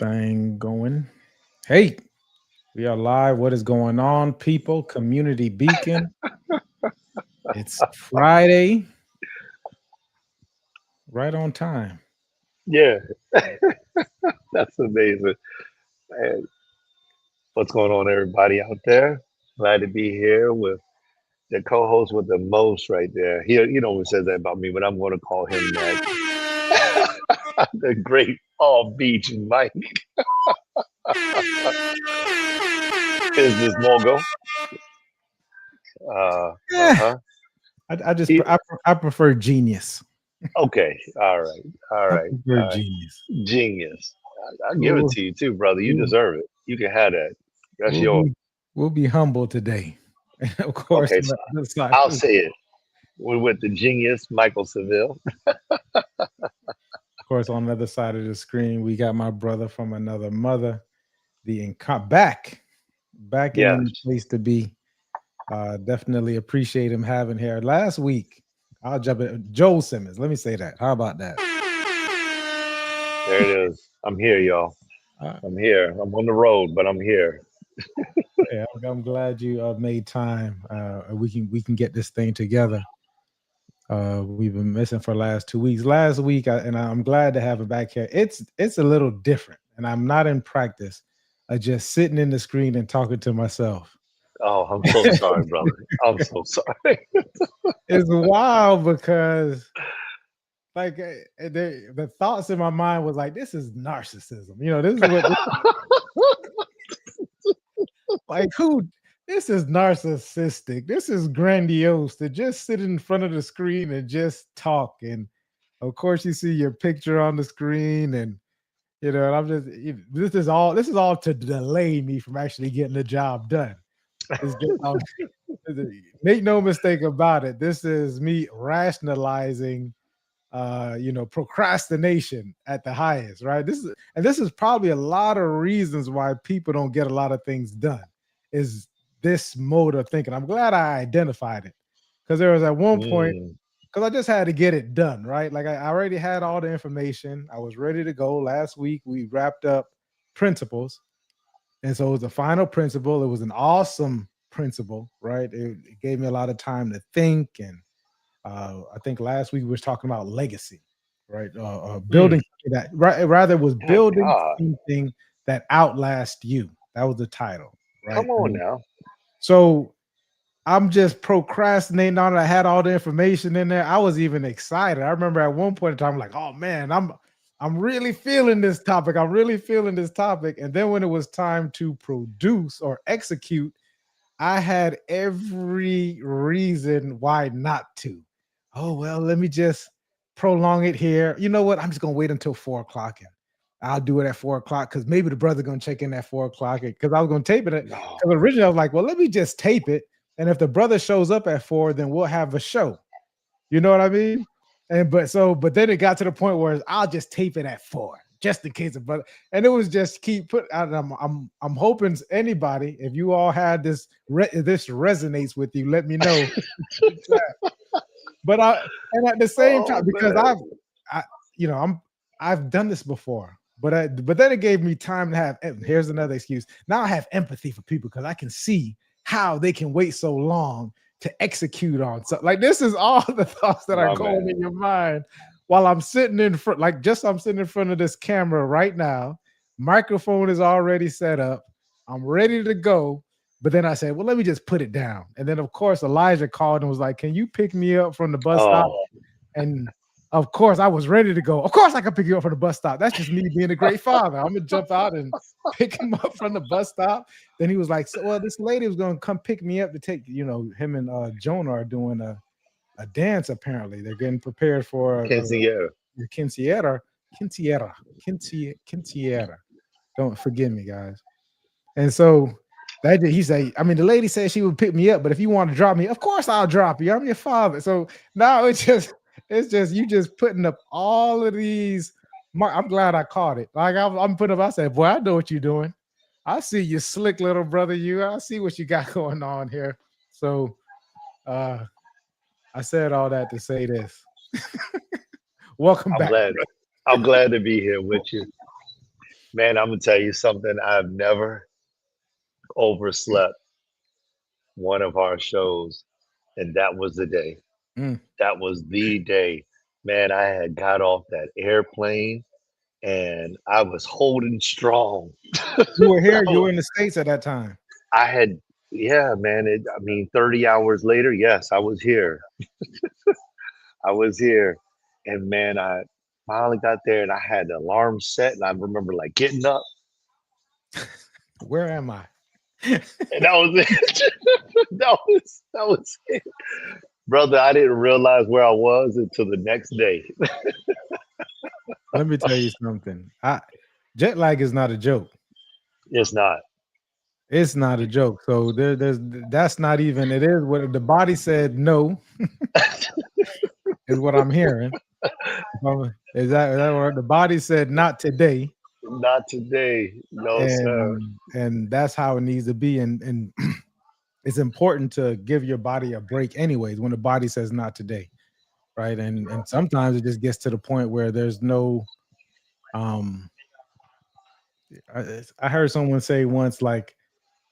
Thing going. Hey, we are live. What is going on, people? Community Beacon. It's Friday, right on time. Yeah, that's amazing. And what's going on, everybody out there? Glad to be here with the co-host with the most right there. He always says that about me, but I'm going to call him next. The great Paul Beach Mike, business mogul. Yeah, Uh-huh. I just He, I prefer genius. okay, all right, all I right, prefer all right. genius. Genius. I'll give it We'll, to you too, brother. You we'll, deserve it. You can have that. That's we'll yours. be we'll be humble today, and of course, Okay, on so the other side, I'll of say it. We're with the genius, Michael Seville. course, on the other side of the screen, we got my brother from another mother, back and in Yes. the place to be. Definitely appreciate him having here. Last week, I'll jump in. Joel Simmons. Let me say that. How about that? There it is. I'm here, y'all. Uh, I'm here. I'm on the road, but I'm here. yeah, I'm glad you made time. We can get this thing together. We've been missing for the last 2 weeks. Last week, and I'm glad to have him back here. It's a little different, and I'm not in practice of just sitting in the screen and talking to myself. Oh, I'm so sorry, brother. I'm so sorry. It's wild because the thoughts in my mind was like, this is narcissism. This is what like who this is narcissistic. This is grandiose to just sit in front of the screen and just talk. And of course, you see your picture on the screen, and and I'm just this is all to delay me from actually getting the job done. It's just make no mistake about it. This is me rationalizing procrastination at the highest, right? This is probably a lot of reasons why people don't get a lot of things done is this mode of thinking. I'm glad I identified it because there was at one point Mm, because I just had to get it done, right? Like I already had all the information. I was ready to go. Last week we wrapped up principles, and so it was the final principle. It was an awesome principle, right? It gave me a lot of time to think, and I think last week we was talking about legacy, right? mm. Building something that rather was Good building God. something that outlasts you. That was the title, right? Come on now. So I'm just procrastinating on it. I had all the information in there. I was even excited. I remember at one point in time, like, oh man, I'm really feeling this topic. I'm really feeling this topic. And then when it was time to produce or execute, I had every reason why not to. Oh, well, let me just prolong it here. You know what? I'm just gonna wait until 4 o'clock and I'll do it at 4 o'clock because maybe the brother gonna check in at 4 o'clock because I was gonna tape it No. because originally I was like, well, let me just tape it. And if the brother shows up at 4, then we'll have a show. You know what I mean? But then it got to the point where I'll just tape it at 4, just in case of brother. And it was just keep put. I'm hoping anybody, if you all had this resonates with you, let me know. But and at the same Oh time, because man. I I've done this before, but then it gave me time to have. Here's another excuse. Now I have empathy for people because I can see how they can wait so long to execute on. So like this is all the thoughts that are My going in man. your mind while I'm sitting in front, I'm sitting in front of this camera right now. Microphone is already set up. I'm ready to go. But then I said, well, let me just put it down. And then, of course, Elijah called and was like, can you pick me up from the bus stop? Oh, And of course, I was ready to go. Of course, I can pick you up from the bus stop. That's just me being a great father. I'm gonna jump out and pick him up from the bus stop. Then he was like, "So, well, this lady was gonna come pick me up to take, him and Jonah are doing a dance. Apparently, they're getting prepared for quinceañera. a quinceañera. Don't forgive me, guys. And so he said, I mean, the lady said she would pick me up, but if you want to drop me, of course I'll drop you. I'm your father. So now it's just you just putting up all of these. I'm glad I caught it. Like I'm putting up. I said, boy, I know what you're doing. I see you, slick little brother. I see what you got going on here. So uh I said all that to say this. Welcome I'm back. glad. I'm glad to be here with you. Man, I'm gonna tell you something. I've never overslept one of our shows, and that was the day. Mm. That was the day. Man, I had got off that airplane and I was holding strong. You were here. I You was- were in the States at that time. I had, yeah, man. I mean, 30 hours later, yes, I was here. I was here. And man, I finally got there and I had the alarm set. And I remember like getting up, Where am I? and that was it. that was it. Brother, I didn't realize where I was until the next day. Let me tell you something. Jet lag is not a joke. It's not. It's not a joke. So there's that's not even. It is what the body said. No, is what I'm hearing. Is that what the body said? Not today, Not today. No, sir. and that's how it needs to be. And it's important to give your body a break, anyways. When the body says not today, right? And sometimes it just gets to the point where there's no. Um, I heard someone say once, like,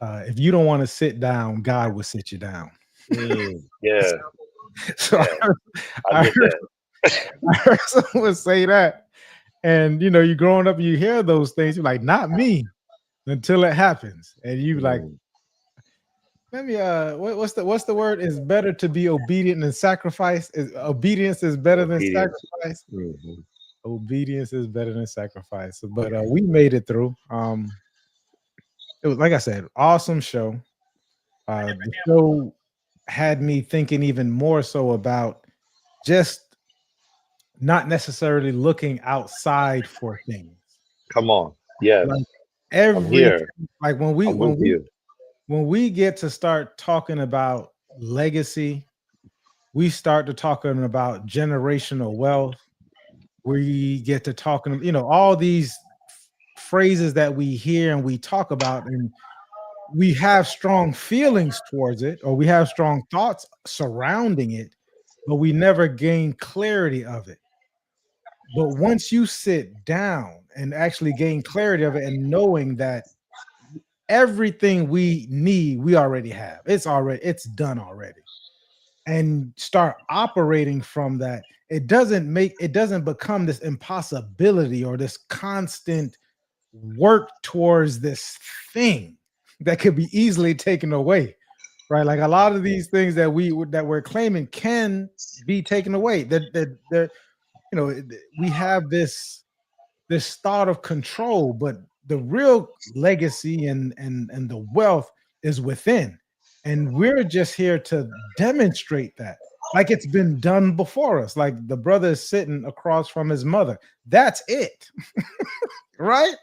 if you don't want to sit down, God will sit you down. Yeah, So yeah. I I get heard, that. I heard someone say that, and you growing up, you hear those things. You're like, not me, until it happens, and you like, Mm, let me. What's the word? It's better to be obedient than sacrifice. Obedience is better than obedience. sacrifice. Mhm. Obedience is better than sacrifice. But we made it through. It was, like I said, awesome show. The show had me thinking even more so about just not necessarily looking outside for things. Come on. Yes, Like I'm everything, here. like when we I'm when with we you. when we get to start talking about legacy, we start to talking about generational wealth. We get to talking, all these phrases that we hear and we talk about, and we have strong feelings towards it, or we have strong thoughts surrounding it, but we never gain clarity of it. But once you sit down and actually gain clarity of it, and knowing that everything we need, we already have, it's done already, and start operating from that, it doesn't become this impossibility or this constant work towards this thing that could be easily taken away, right? Like a lot of these things that we're claiming can be taken away. That we have this thought of control, but the real legacy and the wealth is within. And we're just here to demonstrate that. Like it's been done before us. Like the brother is sitting across from his mother. That's it, right?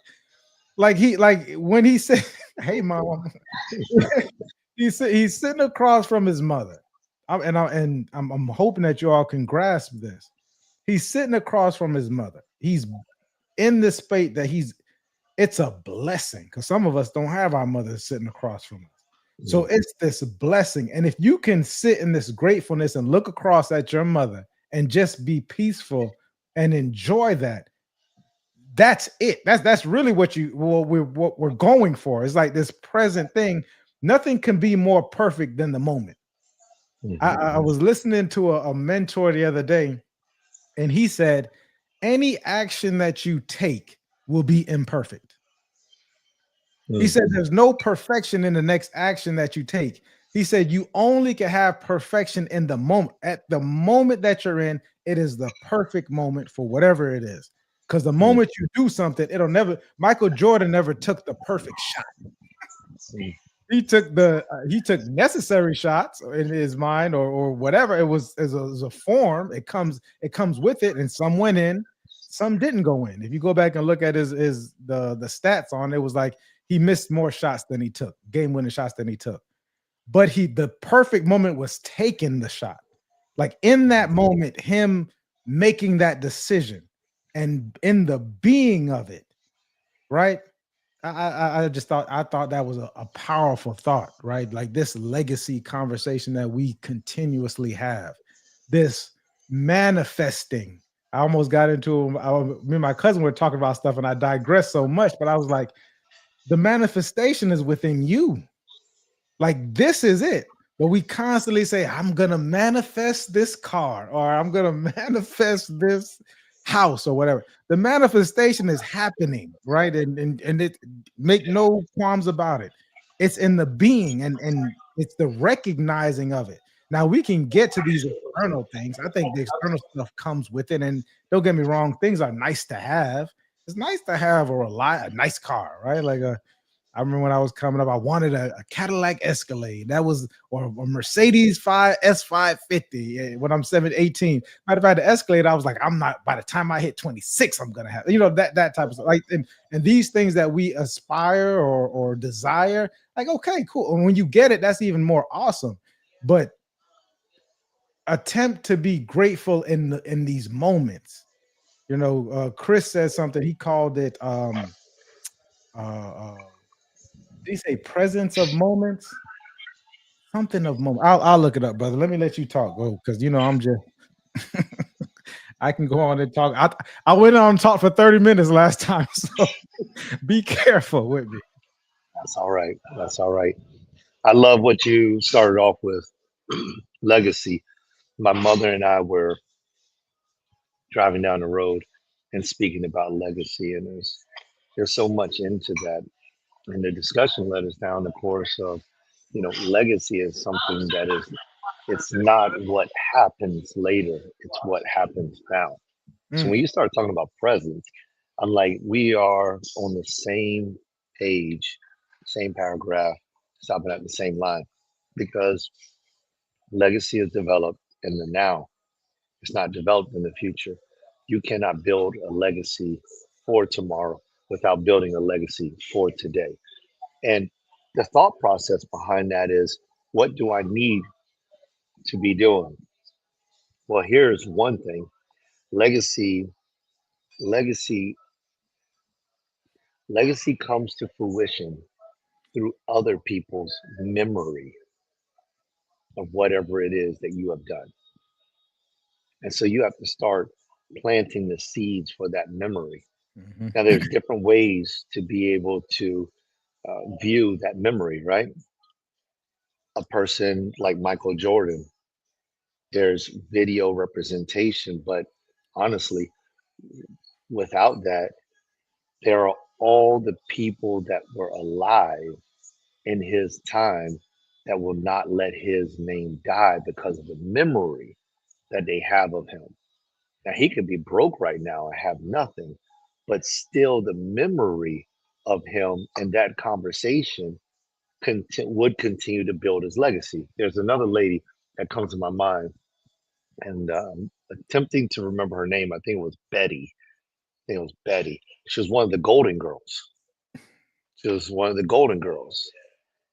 Like when he said, "Hey, mom," he's sitting across from his mother. I'm hoping that you all can grasp this. He's sitting across from his mother. He's in this space that it's a blessing, because some of us don't have our mothers sitting across from us. So Mm, it's this blessing. And if you can sit in this gratefulness and look across at your mother and just be peaceful and enjoy that, that's it. That's really what we're going for. It's like this present thing. Nothing can be more perfect than the moment. I mhm, was listening to a mentor the other day, and he said, any action that you take will be imperfect. He said mhm, there's no perfection in the next action that you take. He said you only can have perfection in the moment. At the moment that you're in, it is the perfect moment for whatever it is. Because the mm, moment you do something, it'll never. Michael Jordan never took the perfect shot. mm, He took necessary shots in his mind, or whatever. It was as a form. It comes with it, and some went in, some didn't go in. If you go back and look at the stats on it, was like he missed more shots than he took, game winning shots than he took. But the perfect moment was taking the shot. Like in that moment, him making that decision, and in the being of it, right? I thought that was a powerful thought, right? Like this legacy conversation that we continuously have, this manifesting. I almost got into me and my cousin were talking about stuff, and I digressed so much. But I was like, the manifestation is within you. Like this is it. But we constantly say, I'm gonna manifest this car, or I'm gonna manifest this house, or whatever. The manifestation is happening, right? And it make no qualms about it. It's in the being and it's the recognizing of it. Now we can get to these external things. I think the external stuff comes with it. And don't get me wrong, things are nice to have. It's nice to have a nice car, right? Like I remember when I was coming up, I wanted a Cadillac Escalade. That was or a Mercedes 5 S550 when I'm 18. Matter of fact, the Escalade, I was like, I'm not by the time I hit 26, I'm gonna have, that type of stuff. Like and these things that we aspire or desire, like, okay, cool. And when you get it, that's even more awesome. But attempt to be grateful in these moments. Chris said something, he called it uh did he say presence of moments? Something of moment. I'll look it up, brother. Let me let you talk. Go, because I'm just I can go on and talk. I went on and talked for 30 minutes last time, so be careful with me. That's all right. That's all right. I love what you started off with, legacy. My mother and I were driving down the road and speaking about legacy, and there's so much into that. And the discussion led us down the course of, legacy is something that is, it's not what happens later, it's what happens now. So Mm, when you start talking about presence, I'm like, we are on the same page, same paragraph, stopping at the same line, because legacy is developed in the now. It's not developed in the future. You cannot build a legacy for tomorrow without building a legacy for today. And the thought process behind that is, what do I need to be doing? Well, here's one thing. Legacy, legacy, legacy comes to fruition through other people's memory of whatever it is that you have done. And so you have to start planting the seeds for that memory. mhm. Now, there's different ways to be able to view that memory, right? A person like Michael Jordan, there's video representation, but honestly, without that, there are all the people that were alive in his time that will not let his name die because of the memory that they have of him. Now, he could be broke right now and have nothing, but still the memory of him and that conversation would continue to build his legacy. There's another lady that comes to my mind, and attempting to remember her name, I think it was Betty. I think it was Betty. She was one of the Golden Girls. She was one of the Golden Girls,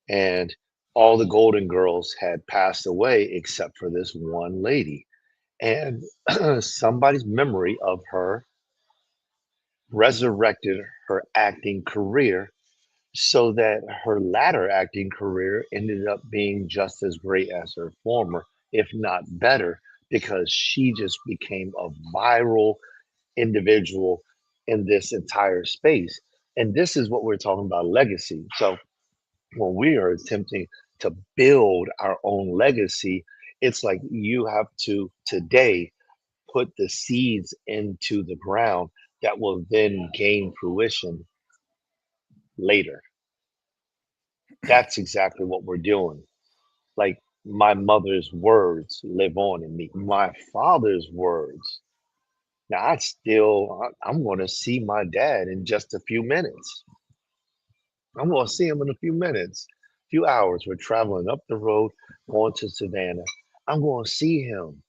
and all the Golden Girls had passed away except for this one lady. And somebody's memory of her resurrected her acting career so that her latter acting career ended up being just as great as her former, if not better, because she just became a viral individual in this entire space. And this is what we're talking about, legacy. So when we are attempting to build our own legacy, it's like you have to today put the seeds into the ground that will then gain fruition later. That's exactly what we're doing. Like, my mother's words live on in me, my father's words. Now, I'm going to see my dad in just a few minutes. I'm going to see him in a few minutes, few hours. We're traveling up the road, going to Savannah. I'm going to see him.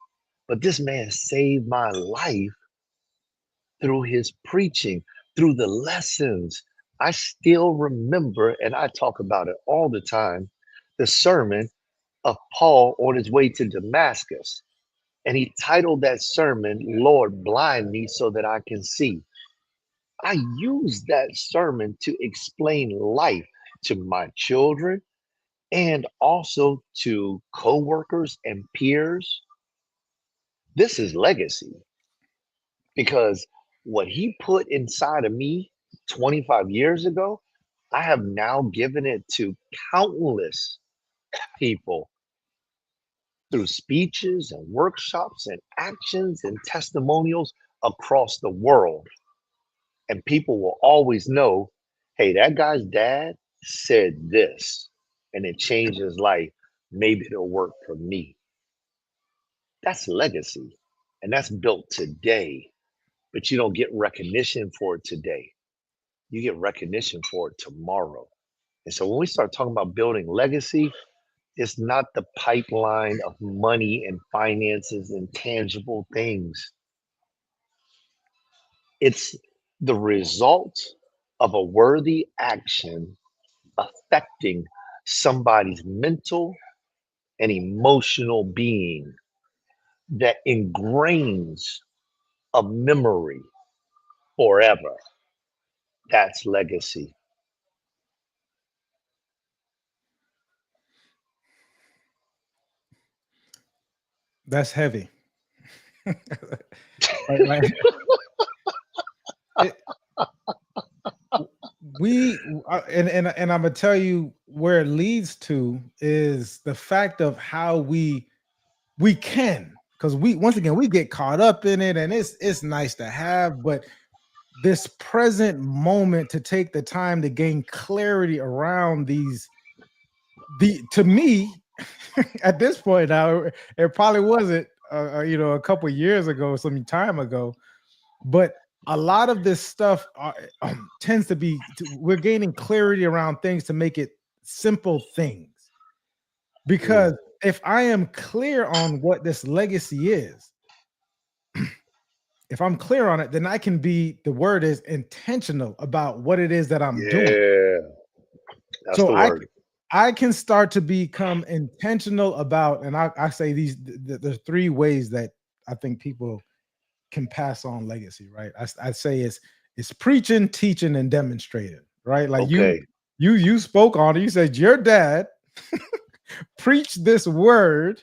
But this man saved my life through his preaching, through the lessons. I still remember, and I talk about it all the time, the sermon of Paul on his way to Damascus. And he titled that sermon, Lord, blind me so that I can see. I used that sermon to explain life to my children and also to coworkers and peers. This is legacy. because what he put inside of me 25 years ago, I have now given it to countless people through speeches and workshops and actions and testimonials across the world. And people will always know, hey, that guy's dad said this and it changed his life. Maybe it'll work for me. That's legacy. And that's built today, but you don't get recognition for it today. You get recognition for it tomorrow. And so when we start talking about building legacy, it's not the pipeline of money and finances and tangible things. It's the result of a worthy action affecting somebody's mental and emotional being that ingrains a memory forever. That's legacy. That's heavy. Like it, we and I'm gonna tell you where it leads to is the fact of how we can, because we once again we get caught up in it, and it's nice to have, but this present moment to take the time to gain clarity around these, the to me at this point now, it probably wasn't a couple years ago, some time ago, but a lot of this stuff tends to be we're gaining clarity around things to make it simple things, Mm, because if I am clear on what this legacy is, if I'm clear on it, then I can be, the word is intentional about what it is that I'm doing. yeah, that's So the word. I can start to become intentional about, and I say these there's three ways that I think people can pass on legacy, right? I say it's preaching, teaching, and demonstrating, right? Like Okay. you spoke on it. You said your dad preached this word,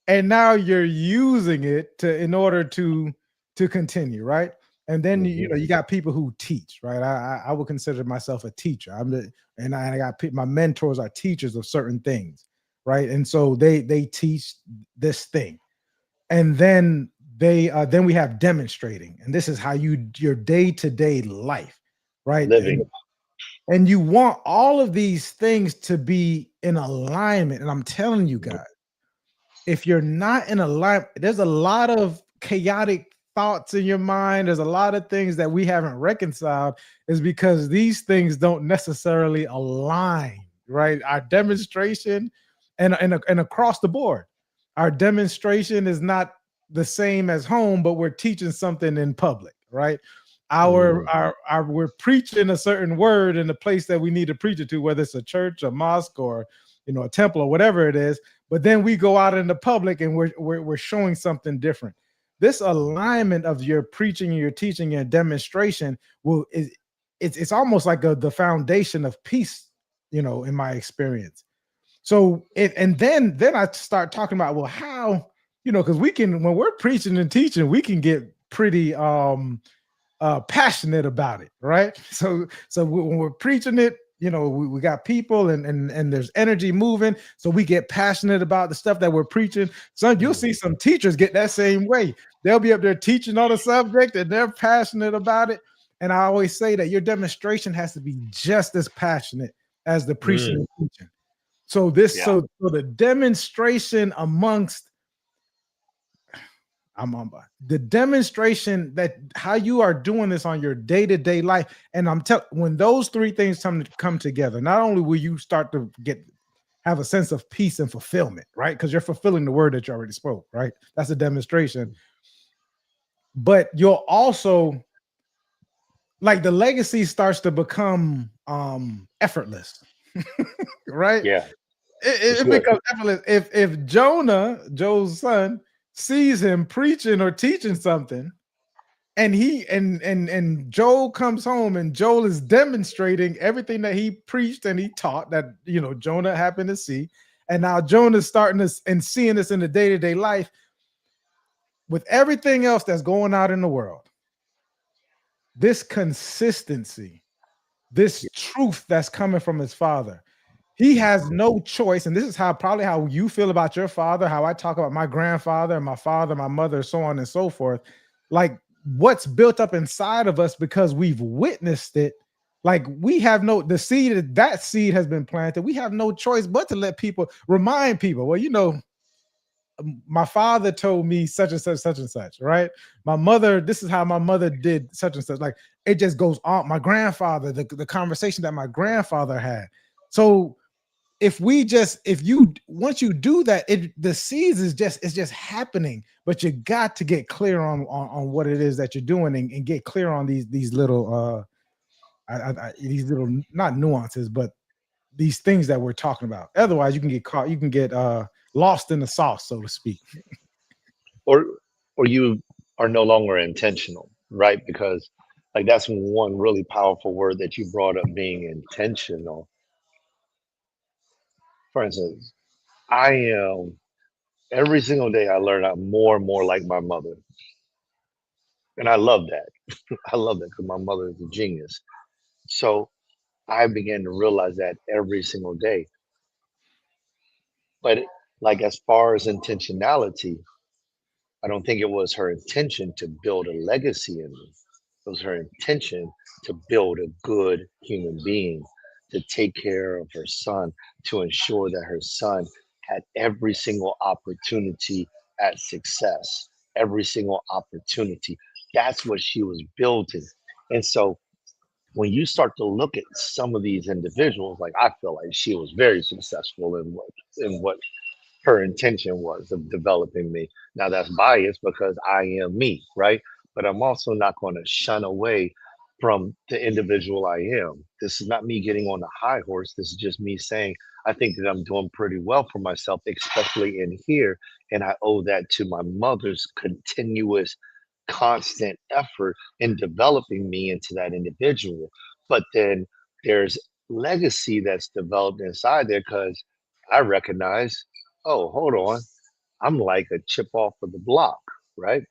and now you're using it to in order to continue, right? And then Hmm. you got people who teach, right? I would consider myself a teacher. And I got my mentors are teachers of certain things, right? And so they teach this thing, and then we have demonstrating, and this is how your day-to-day life, right? and Living. and you want all of these things to be in alignment, and I'm telling you guys, if you're not in alignment, there's a lot of chaotic thoughts in your mind. There's a lot of things that we haven't reconciled, is because these things don't necessarily align, right? Our demonstration and across the board, our demonstration is not the same as home, but we're teaching something in public, right? Mm, Our we're preaching a certain word in the place that we need to preach it to, whether it's a church, a mosque, or a temple, or whatever it is. But then we go out in the public and we're showing something different. This alignment of your preaching and your teaching and demonstration it's almost like the foundation of peace, in my experience. So and then I start talking about, well, how, because we can, when we're preaching and teaching, we can get pretty passionate about it, right? So when we're preaching it, we got people and there's energy moving, so we get passionate about the stuff that we're preaching. So you'll mm, see some teachers get that same way. They'll be up there teaching on a subject and they're passionate about it. And I always say that your demonstration has to be just as passionate as the preaching mm. and teaching. So this Yeah. so the demonstration amongst I'm on by the demonstration that how you are doing this on your day-to-day life. And I'm telling, when those three things come together, not only will you start to have a sense of peace and fulfillment, right? Because you're fulfilling the word that you already spoke, right? That's a demonstration. But you'll also, like, the legacy starts to become effortless, right? Yeah. It's It good. becomes effortless. If Jonah, Joe's son, sees him preaching or teaching something, and he and Joel comes home, and Joel is demonstrating everything that he preached and he taught, that Jonah happened to see, and now Jonah's starting to and seeing this in the day-to-day life. with everything else that's going out in the world, this consistency, this truth that's coming from his father, he has no choice. And this is how probably how you feel about your father, how I talk about my grandfather and my father, my mother, so on and so forth. Like what's built up inside of us because we've witnessed it. Like we have no the seed that seed has been planted. We have no choice but to let people remind people. Well, my father told me such and such, such and such, right? My mother, this is how my mother did such and such. Like it just goes on. My grandfather, the conversation that my grandfather had. So if you once you do that, the seeds is just it's just happening, but you got to get clear on what it is that you're doing and get clear on these little these little not nuances, but these things that we're talking about. Otherwise, you can get caught, you can get lost in the sauce, so to speak. or or you are no longer intentional, right? Because like that's one really powerful word that you brought up, being intentional. For instance, I am every single day I learn I'm more and more like my mother, and I love that. I love that because my mother is a genius. So I began to realize that every single day. But like as far as intentionality, I don't think it was her intention to build a legacy in me. It was her intention to build a good human being, to take care of her son, to ensure that her son had every single opportunity at success, every single opportunity. That's what she was building. And so when you start to look at some of these individuals, like I feel like she was very successful in what her intention was of developing me. Now that's biased because I am me, right? But I'm also not going to shun away from the individual I am. This is not me getting on the high horse. This is just me saying I think that I'm doing pretty well for myself, especially in here. And I owe that to my mother's continuous, constant effort in developing me into that individual. But then there's legacy that's developed inside there because I recognize, oh, hold on, I'm like a chip off of the block, right?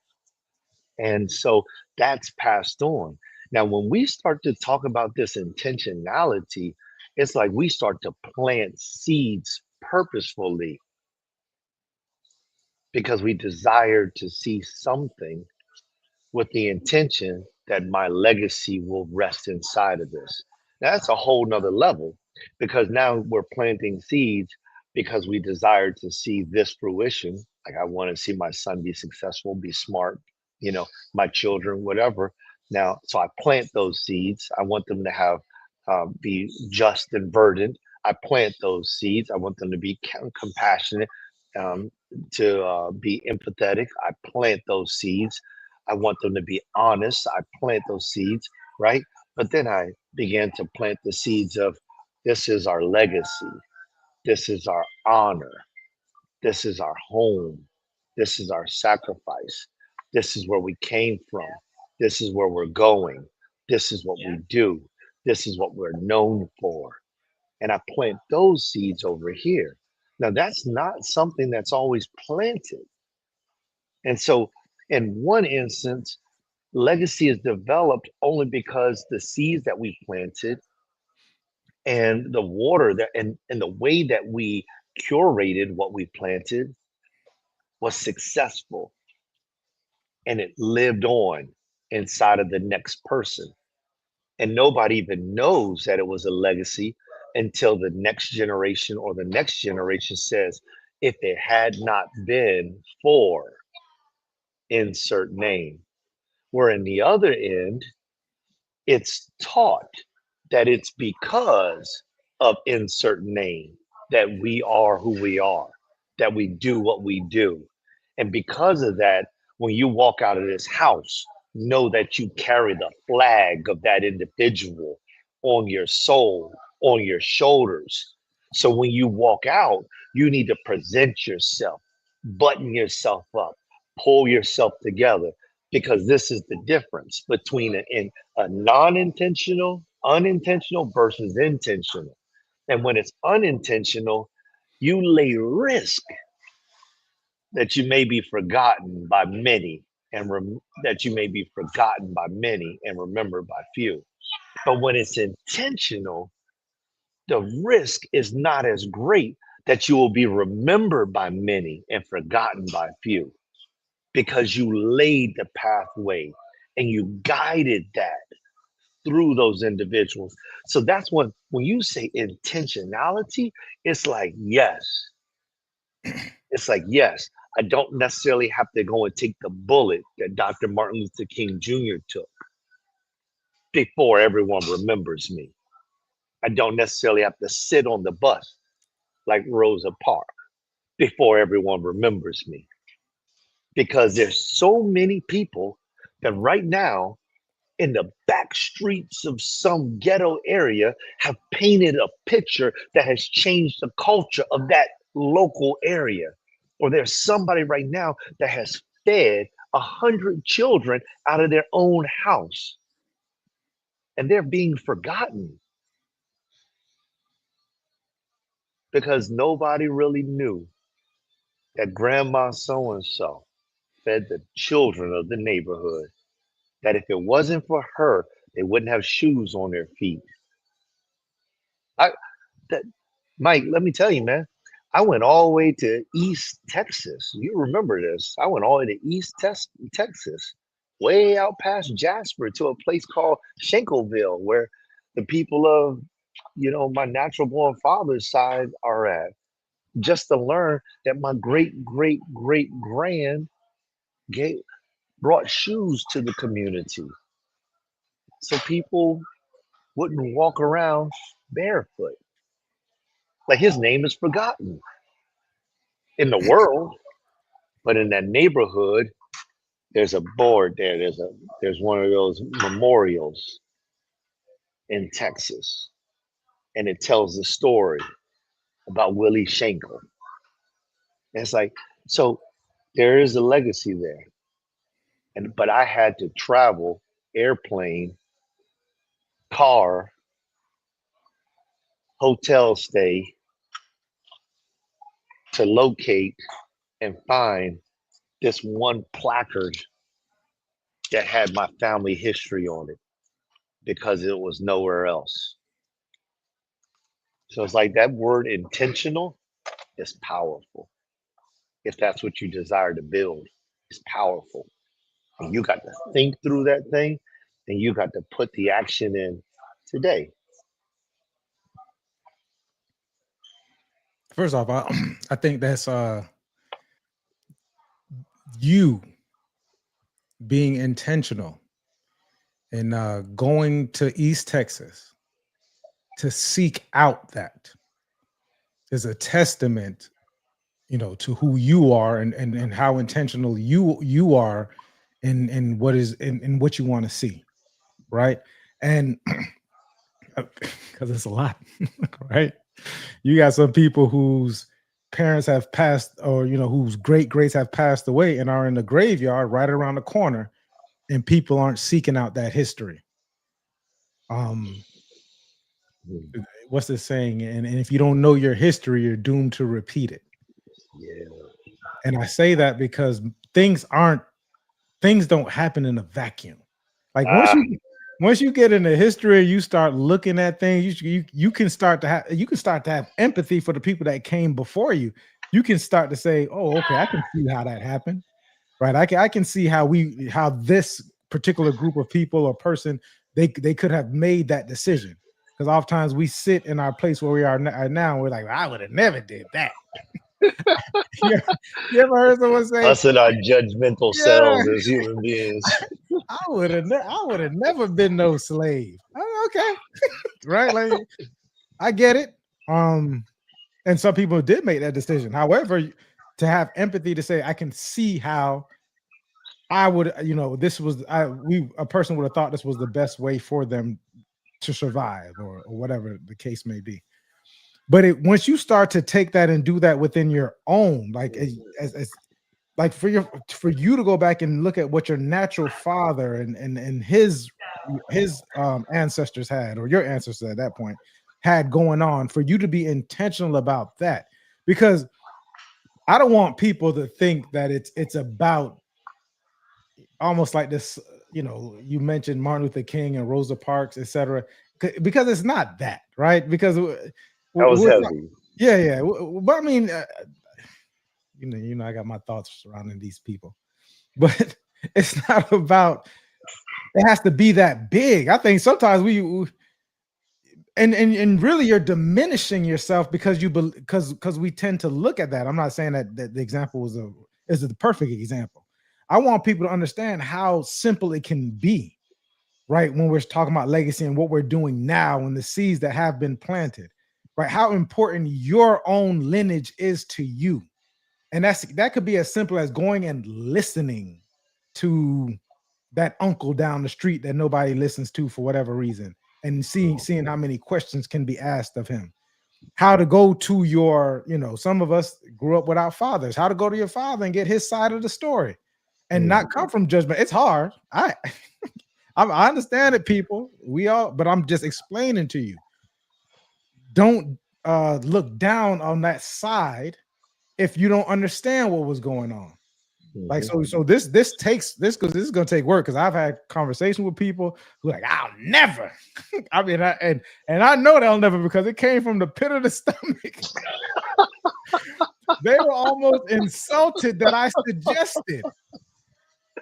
And so that's passed on. Now, when we start to talk about this intentionality, it's like we start to plant seeds purposefully because we desire to see something with the intention that my legacy will rest inside of this. Now, that's a whole nother level because now we're planting seeds because we desire to see this fruition. Like I want to see my son be successful, be smart, my children, whatever. Now, so I plant those seeds. I want them to have be just and verdant. I plant those seeds. I want them to be compassionate, um, to be empathetic. I plant those seeds. I want them to be honest. I plant those seeds, right? But then I began to plant the seeds of this is our legacy. This is our honor. This is our home. This is our sacrifice. This is where we came from. This is where we're going. This is what we do. This is what we're known for. And I plant those seeds over here. Now, that's not something that's always planted. And so, in one instance, legacy is developed only because the seeds that we planted and the water that and the way that we curated what we planted was successful and it lived on inside of the next person. And nobody even knows that it was a legacy until the next generation or the next generation says, if it had not been for insert name. Where in the other end, it's taught that it's because of insert name that we are who we are, that we do what we do. And because of that, when you walk out of this house, know that you carry the flag of that individual on your soul, on your shoulders. So when you walk out, you need to present yourself, button yourself up, pull yourself together, because this is the difference between a non-intentional, unintentional versus intentional. And when it's unintentional, you lay risk that you may be forgotten by many that you may be forgotten by many and remembered by few. But when it's intentional, the risk is not as great that you will be remembered by many and forgotten by few because you laid the pathway and you guided that through those individuals. So that's when you say intentionality, it's like, yes, it's like, yes, I don't necessarily have to go and take the bullet that Dr. Martin Luther King Jr. took before everyone remembers me. I don't necessarily have to sit on the bus like Rosa Parks before everyone remembers me. Because there's so many people that right now in the back streets of some ghetto area have painted a picture that has changed the culture of that local area. Or there's somebody right now that has fed 100 children out of their own house and they're being forgotten because nobody really knew that grandma so and so fed the children of the neighborhood, that if it wasn't for her, they wouldn't have shoes on their feet. I that Mike, let me tell you, man, I went all the way to East Texas. You remember this? I went all the way to Texas, way out past Jasper to a place called Schenkelville, where the people of, my natural born father's side are at, just to learn that my great great great grand gave brought shoes to the community so people wouldn't walk around barefoot. Like his name is forgotten in the world, but in that neighborhood, there's a board there. There's one of those memorials in Texas, and it tells the story about Willie Schenkel. And it's like, so there is a legacy there. But I had to travel airplane, car, hotel stay to locate and find this one placard that had my family history on it because it was nowhere else. So it's like that word intentional is powerful. If that's what you desire to build, it's powerful. And you got to think through that thing and you got to put the action in today. First off, I think that's you being intentional and going to East Texas to seek out that is a testament, to who you are and how intentional you are in what is in what you want to see, right? And because it's a lot, right? You got some people whose parents have passed, or whose great greats have passed away and are in the graveyard right around the corner, and people aren't seeking out that history. Um, what's the saying? And if you don't know your history, you're doomed to repeat it. Yeah. And I say that because things don't happen in a vacuum. Like Ah, once you get into history, you start looking at things. You can start to have empathy for the people that came before you. You can start to say, "Oh, okay, I can see how that happened." Right? I can see how this particular group of people or person they could have made that decision. Because oftentimes we sit in our place where we are now, and we're like, "I would have never did that." you, you ever heard someone say, us and our judgmental "Yeah, selves as human beings. I would have never been no slave." Oh, okay, right? Like I get it. And some people did make that decision. However, to have empathy to say, I can see how I would, this was a person would have thought this was the best way for them to survive, or whatever the case may be. But once you start to take that and do that within your own, like as like for you to go back and look at what your natural father and his ancestors had, or your ancestors at that point had going on, for you to be intentional about that, because I don't want people to think that it's about almost like this. You mentioned Martin Luther King and Rosa Parks, etc. Because it's not that, right? Because That was we're heavy. yeah, yeah. But I mean, I got my thoughts surrounding these people, but it's not about. It has to be that big. I think sometimes and really you're diminishing yourself because because we tend to look at that. I'm not saying that the example is the perfect example. I want people to understand how simple it can be, right? When we're talking about legacy and what we're doing now and the seeds that have been planted, right? How important your own lineage is to you. And that could be as simple as going and listening to that uncle down the street that nobody listens to for whatever reason, and seeing how many questions can be asked of him. How to go to some of us grew up without fathers. How to go to your father and get his side of the story, and not come from judgment. It's hard. I understand it, people. We all, but I'm just explaining to you. Don't look down on that side if you don't understand what was going on. Like so this takes this because this is gonna take work because I've had conversations with people who are like, I'll never. I mean, and I know they'll never because it came from the pit of the stomach. They were almost insulted that I suggested.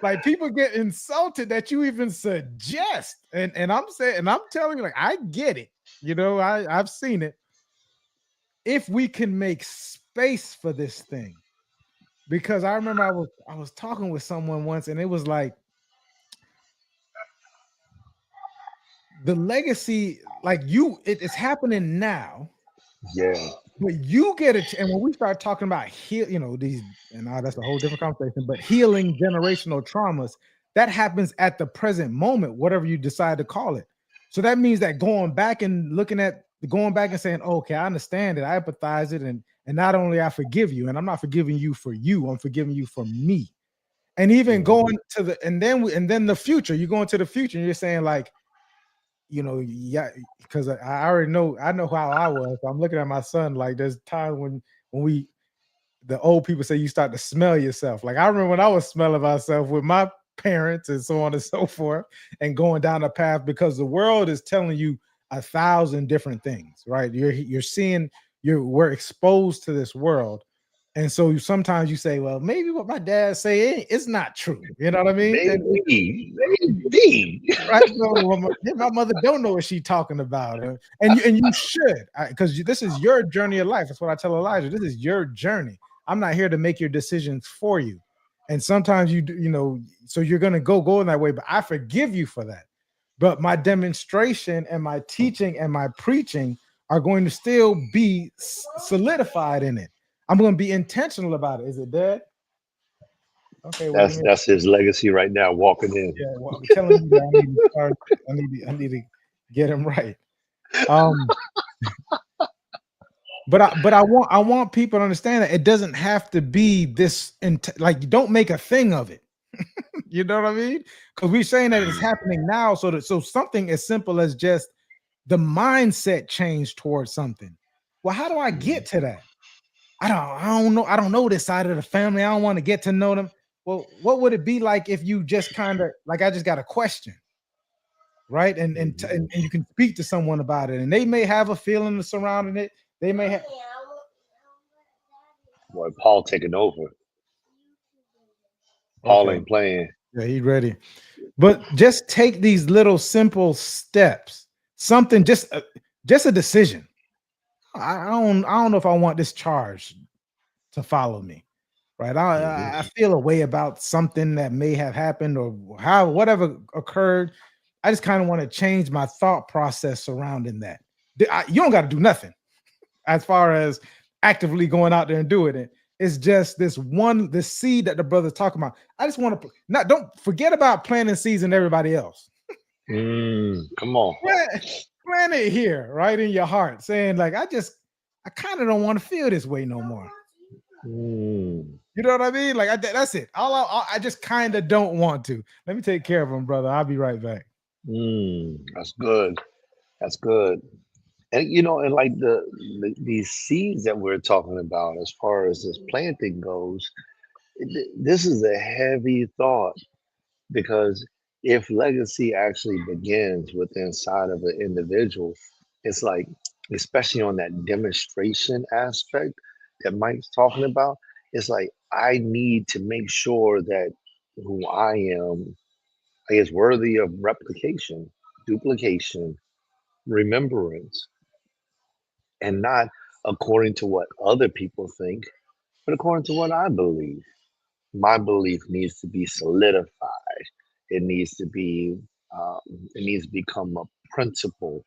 Like people get insulted that you even suggest. And I'm saying, and I'm telling you, like, I get it. I've seen it. If we can make space for this thing. Because I remember I was talking with someone once, and it was like the legacy, like it's happening now. Yeah. But you get it, and when we start talking about these, and that's a whole different conversation. But healing generational traumas that happens at the present moment, whatever you decide to call it. So that means that going back and saying, oh, okay, I understand it, I empathize it, and not only I forgive you, and I'm not forgiving you for you, I'm forgiving you for me. And even going to the and then the future, you go into the future, and you're saying like, yeah, because I already know, I know how I was. So I'm looking at my son like there's times when the old people say you start to smell yourself. Like I remember when I was smelling myself with my parents and so on and so forth, and going down the path because the world is telling you 1,000 different things, right? You're seeing, we're exposed to this world. And so sometimes you say, well, maybe what my dad say it's not true. You know what I mean? Maybe. Right? So my mother don't know what she's talking about, and you should, because this is your journey of life. That's what I tell Elijah. This is your journey. I'm not here to make your decisions for you. And sometimes you do, so you're gonna go in that way. But I forgive you for that. But my demonstration and my teaching and my preaching are going to still be solidified in it. I'm going to be intentional about it. Is it dead? Okay, well, That's his legacy right now, walking in. yeah, well, I'm telling you that I need to start. I need to get him right. But I want people to understand that it doesn't have to be this. Like, you don't make a thing of it. You know what I mean? Because we're saying that it's happening now. So something as simple as just the mindset change towards something. Well, how do I get to that? I don't know. I don't know this side of the family. I don't want to get to know them. Well, what would it be like if you just kind of like, I just got a question, right? And you can speak to someone about it, and they may have a feeling surrounding it. They may have. Boy, Paul taking over. Paul Okay, ain't playing. yeah, he's ready. But just take these little simple steps. Something just a decision. I don't know if I want this charge to follow me. Right. I feel a way about something that may have happened or whatever occurred. I just kind of want to change my thought process surrounding that. You don't got to do nothing as far as actively going out there and doing it. It's just this seed that the brother's talking about. I just want to don't forget about planting seeds in everybody else. Come on. Plant it here, right in your heart, saying like, I kind of don't want to feel this way no more. You know what I mean? Like that's it. I just kind of don't want to. Let me take care of him, brother. I'll be right back. That's good. That's good. And and like these seeds that we're talking about, as far as this planting goes, this is a heavy thought because if legacy actually begins with inside of an individual, it's like, especially on that demonstration aspect that Mike's talking about, it's like I need to make sure that who I am is worthy of replication, duplication, remembrance, and not according to what other people think, but according to what I believe. My belief needs to be solidified. It needs to be, it needs to become a principle.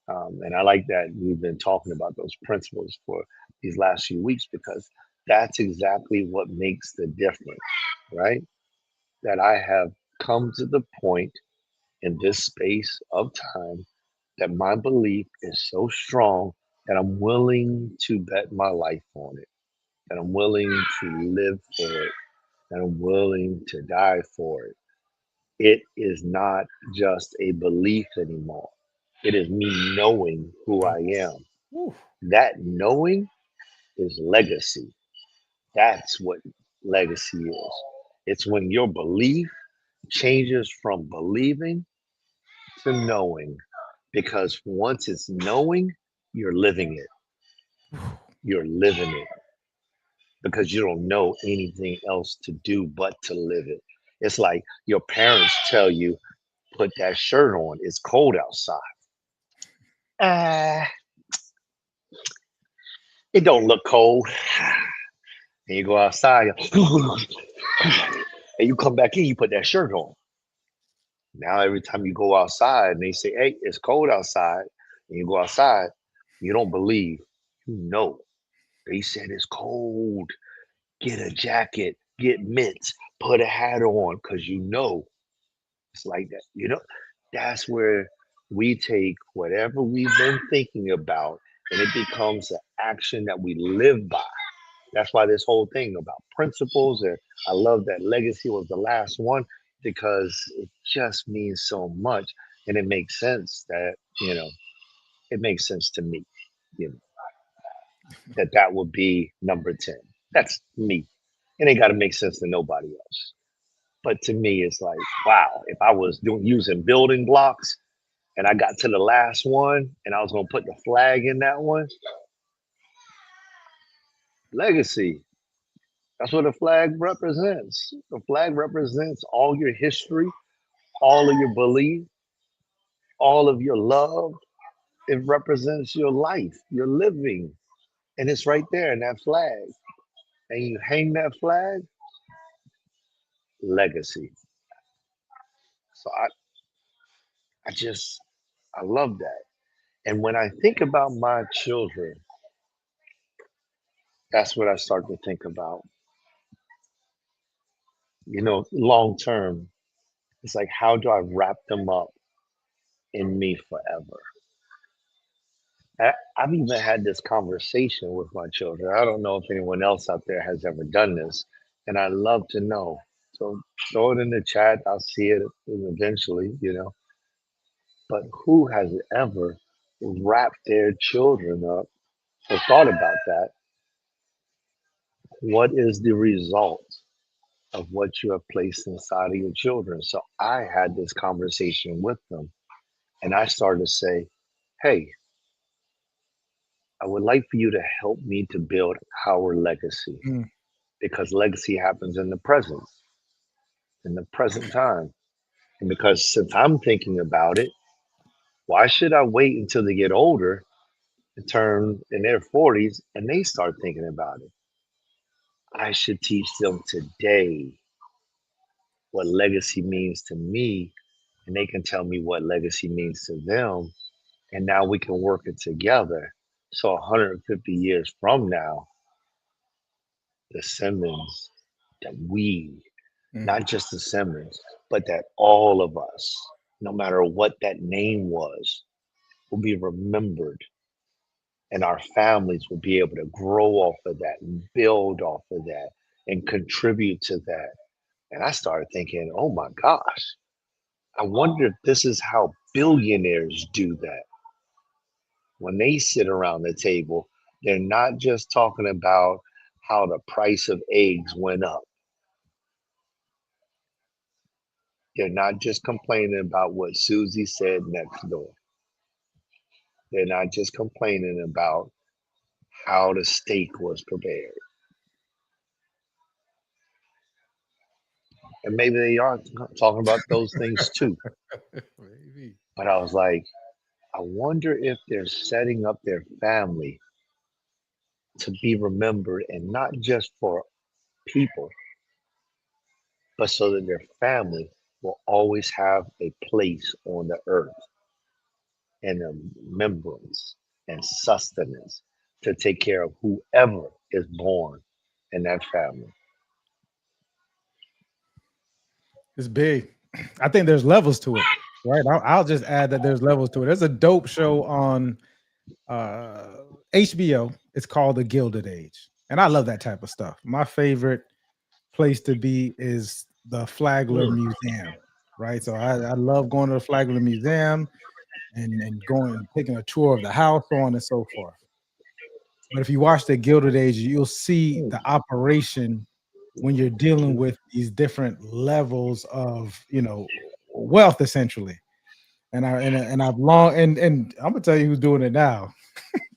And I like that we've been talking about those principles for these last few weeks because that's exactly what makes the difference, right? That I have come to the point in this space of time that my belief is so strong that I'm willing to bet my life on it, that I'm willing to live for it, that I'm willing to die for it. It is not just a belief anymore. It is me knowing who I am. Woo. That knowing is legacy. That's what legacy is. It's when your belief changes from believing to knowing. Because once it's knowing, you're living it. You're living it because you don't know anything else to do but to live it. It's like your parents tell you, put that shirt on. It's cold outside. Ah, it don't look cold. And you go outside, and you come back in, you put that shirt on. Now every time you go outside and they say, hey, it's cold outside, and you go outside, you don't believe. You know. They said it's cold. Get a jacket, get mitts, put a hat on, because you know it's like that. That's where we take whatever we've been thinking about and it becomes an action that we live by. That's why this whole thing about principles, and I love that legacy was the last one because it just means so much. And it makes sense that, it makes sense to me, you know, that would be number 10. That's me. It ain't got to make sense to nobody else. But to me, it's like, wow, if I was using building blocks and I got to the last one and I was going to put the flag in that one, legacy. That's what a flag represents. The flag represents all your history, all of your belief, all of your love. It represents your life, your living. And it's right there in that flag. And you hang that flag, legacy. So I just, I love that. And when I think about my children, that's what I start to think about. Long term, it's like, how do I wrap them up in me forever? I've even had this conversation with my children. I don't know if anyone else out there has ever done this, and I'd love to know. So throw it in the chat. I'll see it eventually. But who has ever wrapped their children up or thought about that? What is the result of what you have placed inside of your children? So I had this conversation with them, and I started to say, hey, I would like for you to help me to build our legacy Mm. because legacy happens in the present time. And because since I'm thinking about it, why should I wait until they get older and turn in their 40s and they start thinking about it? I should teach them today what legacy means to me, and they can tell me what legacy means to them. And now we can work it together. So 150 years from now, the Simmons that we, Mm. not just the Simmons, but that all of us, no matter what that name was, will be remembered. And our families will be able to grow off of that and build off of that and contribute to that. And I started thinking, oh my gosh, I wonder if this is how billionaires do that. when they sit around the table, they're not just talking about how the price of eggs went up. They're not just complaining about what Susie said next door. They're not just complaining about how the steak was prepared. And maybe they are talking about those things too. Maybe. But I was like, I wonder if they're setting up their family to be remembered and not just for people, but so that their family will always have a place on the earth and a remembrance and sustenance to take care of whoever is born in that family. It's big. I think there's levels to it, right? I'll just add that there's levels to it. There's a dope show on uh HBO. It's called The Gilded Age, and I love that type of stuff. My favorite place to be is the Flagler Mm, Museum, right? So I love going to the Flagler Museum and going taking a tour of the house, so on and so forth. But if you watch the Gilded Age, you'll see mm, the operation when you're dealing with these different levels of, wealth essentially. And I've long and I'm gonna tell you who's doing it now.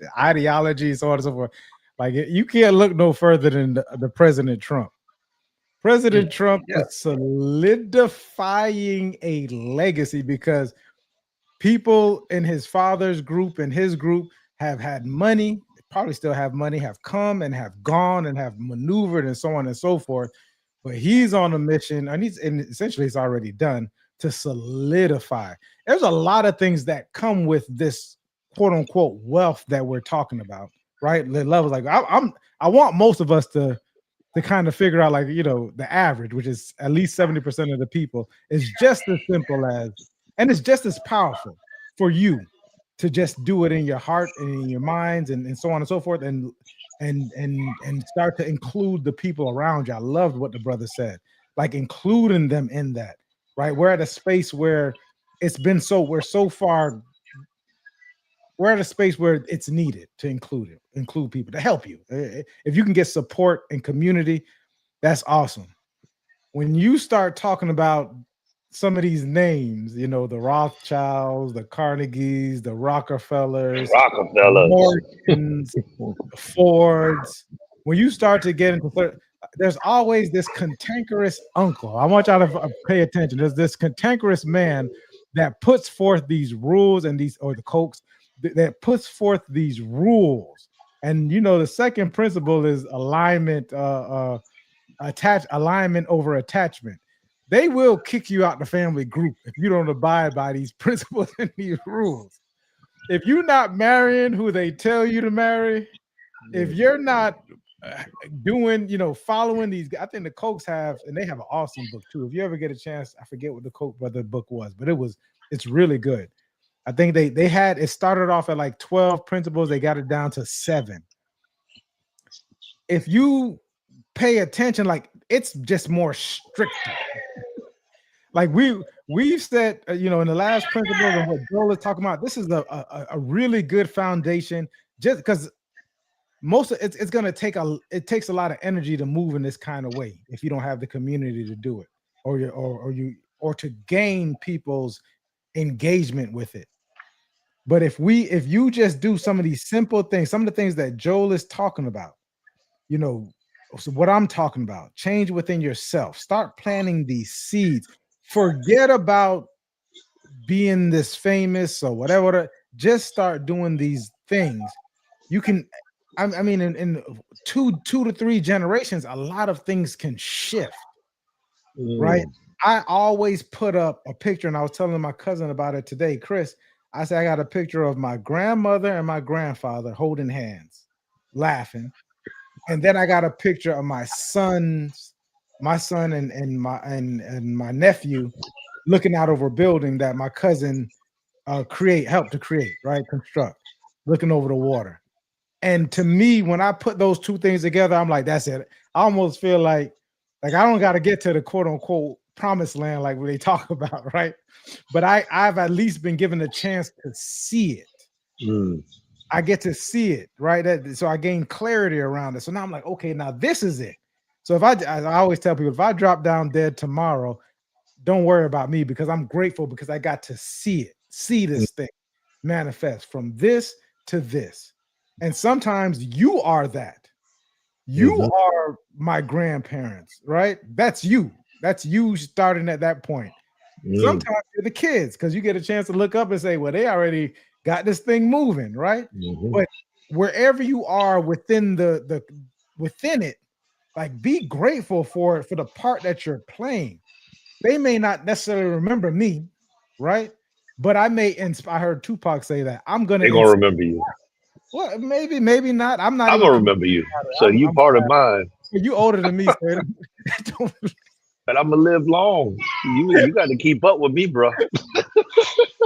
The ideology, so on and so forth. Like you can't look no further than the President Trump. mm. President Trump Yeah. is solidifying a legacy because people in his father's group and his group have had money, probably still have money, have come and have gone and have maneuvered and so on and so forth. But he's on a mission, and essentially it's already done to solidify. There's a lot of things that come with this quote unquote wealth that we're talking about, right? The levels like I want most of us to kind of figure out, like, the average, which is at least 70% of the people, is just as simple as, and it's just as powerful for you to just do it in your heart and in your minds and so on and so forth, and start to include the people around you. I loved what the brother said, like including them in that, right? We're at a space where we're so far, we're at a space where it's needed to include people to help you. If you can get support and community, that's awesome. When you start talking about some of these names, the Rothschilds, the Carnegies, the Rockefellers, the Rockefellers. Morgans, the Fords, when you start to get into there's always this cantankerous uncle. I want y'all to pay attention. There's this cantankerous man that puts forth these rules and or the Cokes that puts forth these rules. And the second principle is alignment, alignment over attachment. They will kick you out the family group if you don't abide by these principles and these rules. If you're not marrying who they tell you to marry, if you're not doing, following these, I think the Cokes have, and they have an awesome book too. If you ever get a chance, I forget what the Koch brother book was, but it's really good. I think they had it started off at like 12 principles. They got it down to 7. If you pay attention, like it's just more stricter. Like we've said, in the last principles and what Joel is talking about, this is a really good foundation. Just because most of it's going to it takes a lot of energy to move in this kind of way if you don't have the community to do it, or to gain people's engagement with it. But if you just do some of these simple things, some of the things that Joel is talking about, so what I'm talking about, change within yourself, start planting these seeds, forget about being this famous or whatever, just start doing these things. You can, I mean, in two to three generations, a lot of things can shift, right? Mm, I always put up a picture, and I was telling my cousin about it today, Chris. I said I got a picture of my grandmother and my grandfather holding hands, laughing, and then I got a picture of my son and my nephew looking out over a building that my cousin helped to create, right? Construct, looking over the water. And to me, when I put those two things together, I'm like, that's it. I almost feel like I don't got to get to the quote unquote promised land like they talk about, right? But I've at least been given a chance to see it. mm. I get to see it, right? So I gain clarity around it. So now I'm like, okay, now this is it. So if I always tell people, if I drop down dead tomorrow, don't worry about me because I'm grateful because I got to see it, see this thing manifest from this to this. And sometimes you are that. You Mm-hmm. are my grandparents, right? That's you. That's you starting at that point. Mm-hmm. Sometimes you're the kids because you get a chance to look up and say, well, they already got this thing moving, right? Mm-hmm. But wherever you are within the within it, like be grateful for it for the part that you're playing. They may not necessarily remember me, right? But I may inspire. I heard Tupac say that I'm gonna They're gonna inspire. remember you. Well, maybe not. I'm not I'm even gonna committed remember to you. that. So you I'm part of mine. you older than me, so don't, But I'm gonna live long. You got to keep up with me, bro.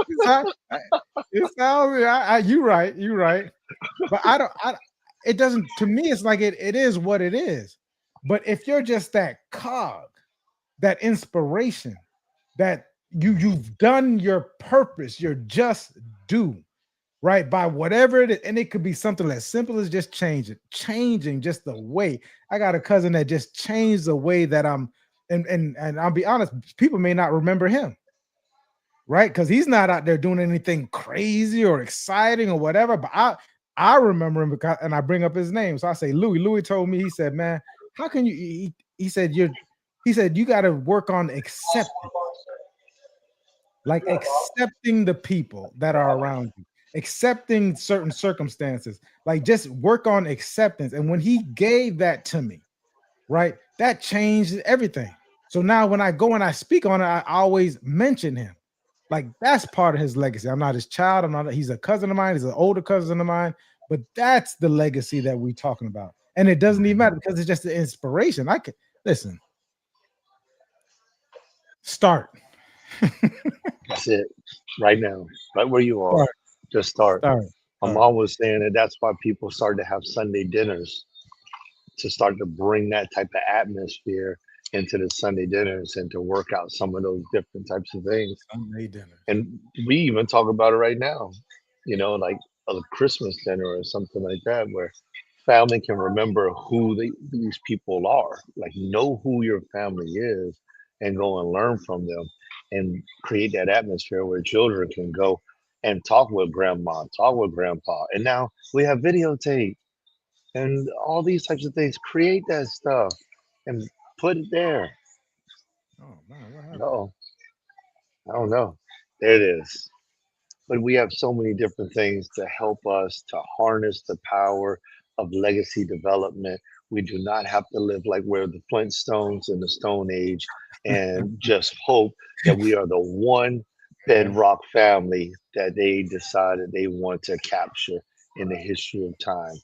it sounds. You right. You right. But I don't. It doesn't. To me, it's like it is what it is. But if you're just that cog, that inspiration, that you've done your purpose, you're just due, right? By whatever it is, and it could be something as simple as just changing just the way. I got a cousin that just changed the way that I'm, and I'll be honest, people may not remember him, right? Because he's not out there doing anything crazy or exciting or whatever. But I remember him because, and I bring up his name. So I say, Louis. Louis told me, he said, man, how can you? He said, he said, you got to work on acceptance, like accepting the people that are around you, accepting certain circumstances, like just work on acceptance. And when he gave that to me, right, that changed everything. So now when I go and I speak on it, I always mention him. Like that's part of his legacy. I'm not his child. I'm not. He's a cousin of mine. He's an older cousin of mine. But that's the legacy that we're talking about. And it doesn't even matter because it's just the inspiration. I can listen. Start. That's it. Right now, right where you are. Start. Just start. Start. My Start. mom was saying that that's why people started to have Sunday dinners to start to bring that type of atmosphere into the Sunday dinners and to work out some of those different types of things. Sunday dinners. And we even talk about it right now, like a Christmas dinner or something like that, where family can remember who these people are, like know who your family is, and go and learn from them, and create that atmosphere where children can go and talk with grandma, talk with grandpa. And now we have videotape and all these types of things. Create that stuff and put it there. Oh man, what happened? Oh, I don't know. There it is. But we have so many different things to help us to harness the power of legacy development. We do not have to live like we're the Flintstones in the Stone Age and just hope that we are the one Yeah. bedrock family that they decided they want to capture in the history of time.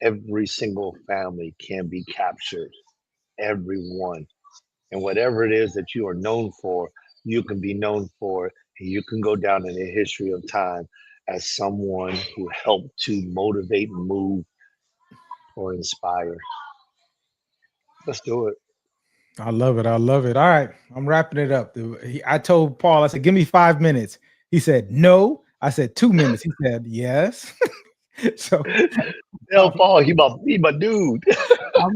Every single family can be captured, everyone. And whatever it is that you are known for, you can be known for, and you can go down in the history of time as someone who helped to motivate, move, or inspire. Let's do it. I love it. I love it. All right. I'm wrapping it up. I told Paul, I said, give me 5 minutes. He said, no. I said, 2 minutes. He said, yes. So Tell Paul he my dude. I'm,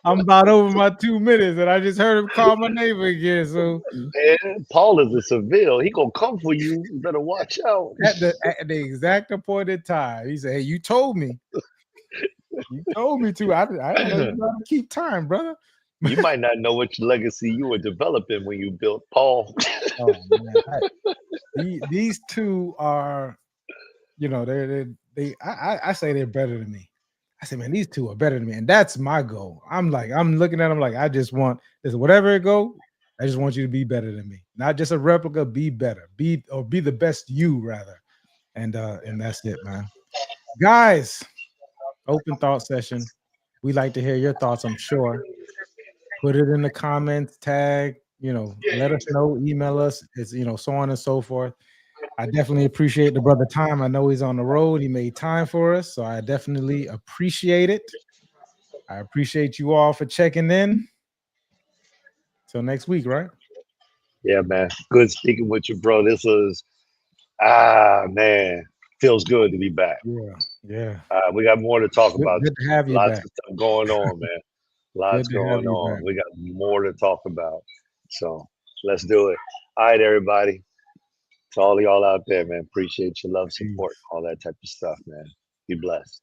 I'm about over my 2 minutes, and I just heard him call my name again. So Man, Paul is a Seville. He gonna come for you. You better watch out. at the exact appointed time, he said, hey, you told me. You told me to. I know you got to keep time, brother. You might not know which legacy you were developing when you built Paul. Oh man, these two are, I say they're better than me. I say, man, these two are better than me, and that's my goal. I'm looking at them like I just want this, whatever it go. I just want you to be better than me, not just a replica. Be better, be the best you rather, and that's it, man. Guys, open thought session. We like to hear your thoughts. I'm sure. Put it in the comments, tag, let us know, email us. It's so on and so forth. I definitely appreciate the brother time. I know he's on the road. He made time for us. So I definitely appreciate it. I appreciate you all for checking in. Till next week, right? Yeah, man. Good speaking with you, bro. This was man, feels good to be back. Yeah. Yeah. We got more to talk Good, about. good to have you Lots back. of stuff going on, man. Lots Good to have going you on. back. We got more to talk about. So let's do it. All right, everybody. To all y'all out there, man. Appreciate your love, support, Peace. all that type of stuff, man. Be blessed.